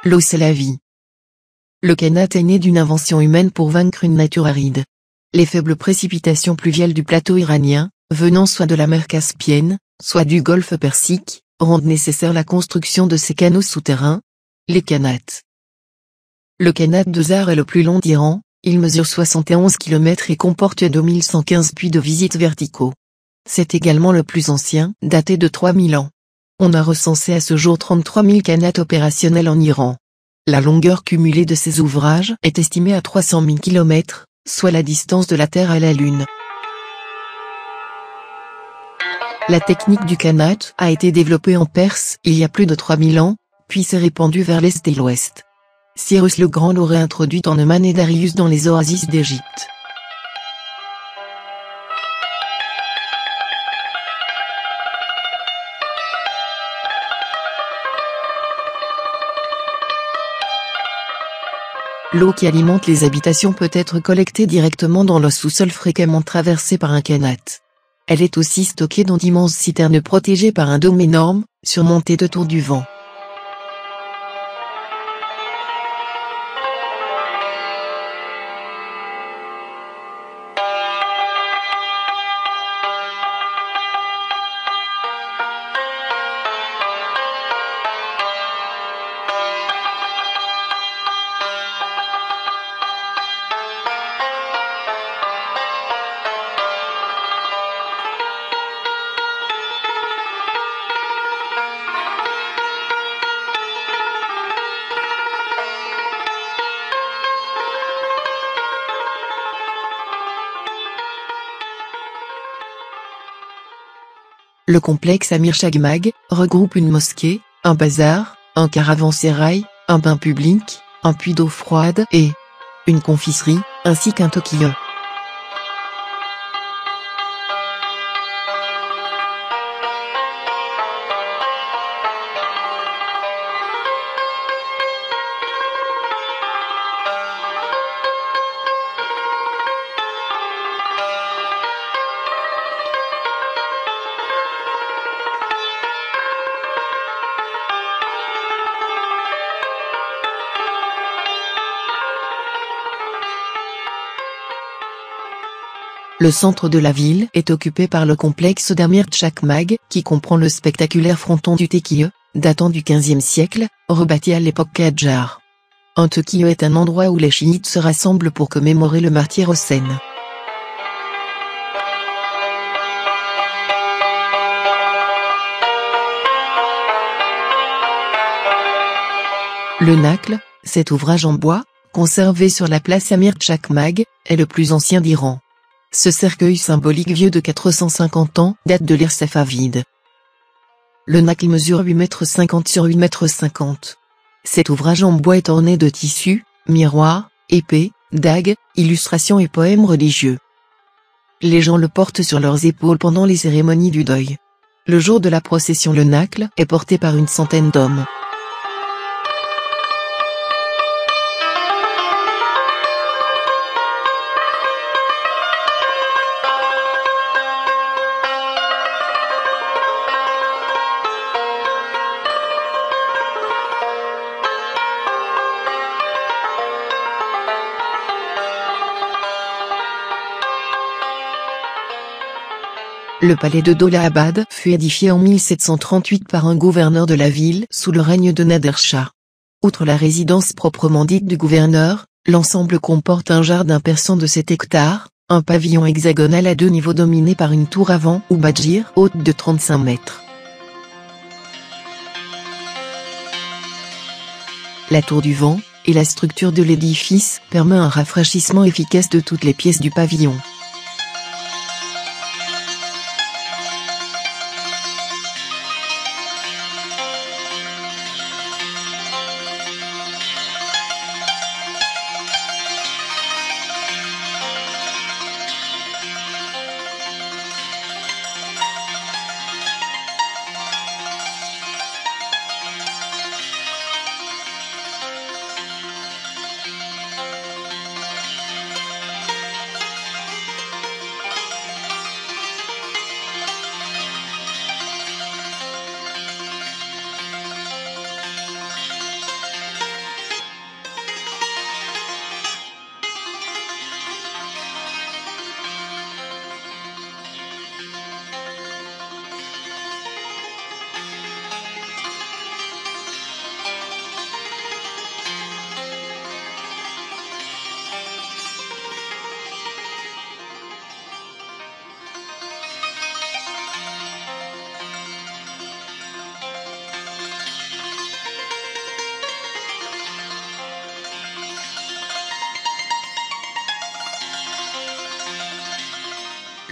L'eau c'est la vie. Le Qanat est né d'une invention humaine pour vaincre une nature aride. Les faibles précipitations pluviales du plateau iranien, venant soit de la mer Caspienne, soit du golfe Persique, rendent nécessaire la construction de ces canaux souterrains, les Qanats. Le Qanat de Zar est le plus long d'Iran, il mesure 71 km et comporte 2115 puits de visite verticaux. C'est également le plus ancien, daté de 3000 ans. On a recensé à ce jour 33 000 Qanats opérationnels en Iran. La longueur cumulée de ces ouvrages est estimée à 300 000 km, soit la distance de la Terre à la Lune. La technique du Qanat a été développée en Perse il y a plus de 3000 ans, puis s'est répandue vers l'Est et l'Ouest. Cyrus le Grand l'aurait introduite en Oman et Darius dans les oasis d'Égypte. L'eau qui alimente les habitations peut être collectée directement dans le sous-sol fréquemment traversé par un Qanat. Elle est aussi stockée dans d'immenses citernes protégées par un dôme énorme, surmonté de tours du vent. Le complexe Amir Chagmag regroupe une mosquée, un bazar, un caravansérail, un bain public, un puits d'eau froide et une confiserie, ainsi qu'un tokyo. Le centre de la ville est occupé par le complexe d'Amir Chakmag, qui comprend le spectaculaire fronton du Taqiyya, datant du XVe siècle, rebâti à l'époque Qadjar. Un Taqiyya est un endroit où les chiites se rassemblent pour commémorer le martyr Hossein. Le Naql, cet ouvrage en bois, conservé sur la place Amir Chakmag, est le plus ancien d'Iran. Ce cercueil symbolique vieux de 450 ans date de l'ère safavide. Le Naql mesure 8,50 m sur 8,50 m. Cet ouvrage en bois est orné de tissus, miroirs, épées, dagues, illustrations et poèmes religieux. Les gens le portent sur leurs épaules pendant les cérémonies du deuil. Le jour de la procession, le Naql est porté par une centaine d'hommes. Le palais de Daulahabad fut édifié en 1738 par un gouverneur de la ville sous le règne de Nader Shah. Outre la résidence proprement dite du gouverneur, l'ensemble comporte un jardin perçant de 7 hectares, un pavillon hexagonal à 2 niveaux dominé par une tour avant ou badjir haute de 35 mètres. La tour du vent, et la structure de l'édifice permet un rafraîchissement efficace de toutes les pièces du pavillon.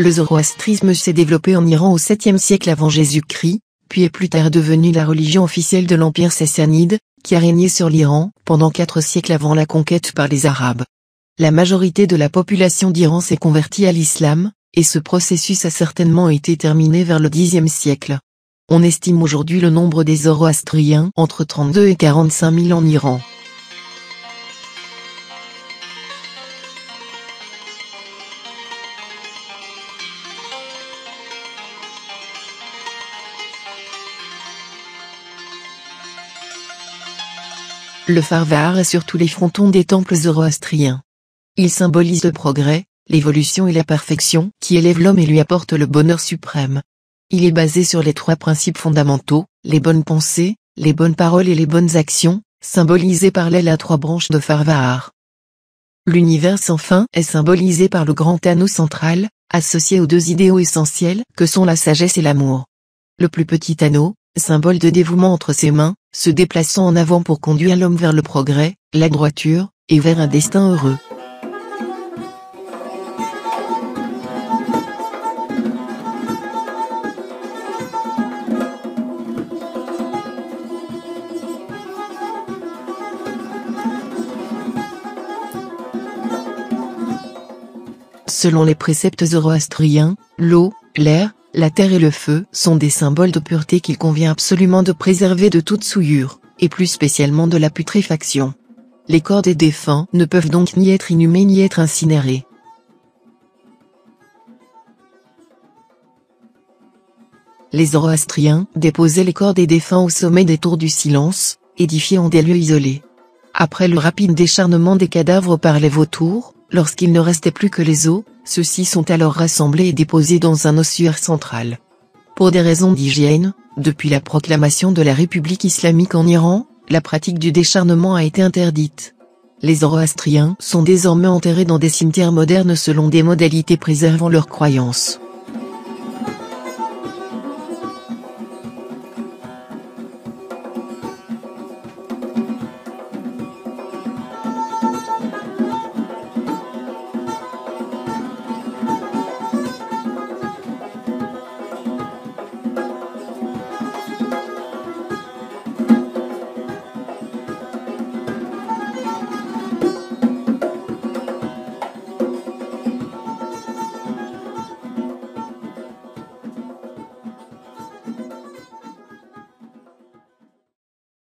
Le zoroastrisme s'est développé en Iran au 7e siècle avant Jésus-Christ, puis est plus tard devenu la religion officielle de l'Empire sassanide, qui a régné sur l'Iran pendant 4 siècles avant la conquête par les Arabes. La majorité de la population d'Iran s'est convertie à l'islam, et ce processus a certainement été terminé vers le Xe siècle. On estime aujourd'hui le nombre des zoroastriens entre 32 et 45 000 en Iran. Le farvar est sur tous les frontons des temples zoroastriens. Il symbolise le progrès, l'évolution et la perfection qui élève l'homme et lui apporte le bonheur suprême. Il est basé sur les 3 principes fondamentaux, les bonnes pensées, les bonnes paroles et les bonnes actions, symbolisés par l'aile à 3 branches de farvar. L'univers sans fin est symbolisé par le grand anneau central, associé aux 2 idéaux essentiels que sont la sagesse et l'amour. Le plus petit anneau, symbole de dévouement entre ses mains, se déplaçant en avant pour conduire l'homme vers le progrès, la droiture, et vers un destin heureux. Selon les préceptes zoroastriens, l'eau, l'air, la terre et le feu sont des symboles de pureté qu'il convient absolument de préserver de toute souillure, et plus spécialement de la putréfaction. Les corps des défunts ne peuvent donc ni être inhumés ni être incinérés. Les zoroastriens déposaient les corps des défunts au sommet des tours du silence, édifiés en des lieux isolés. Après le rapide décharnement des cadavres par les vautours, lorsqu'il ne restait plus que les os, ceux-ci sont alors rassemblés et déposés dans un ossuaire central. Pour des raisons d'hygiène, depuis la proclamation de la République islamique en Iran, la pratique du décharnement a été interdite. Les zoroastriens sont désormais enterrés dans des cimetières modernes selon des modalités préservant leurs croyances.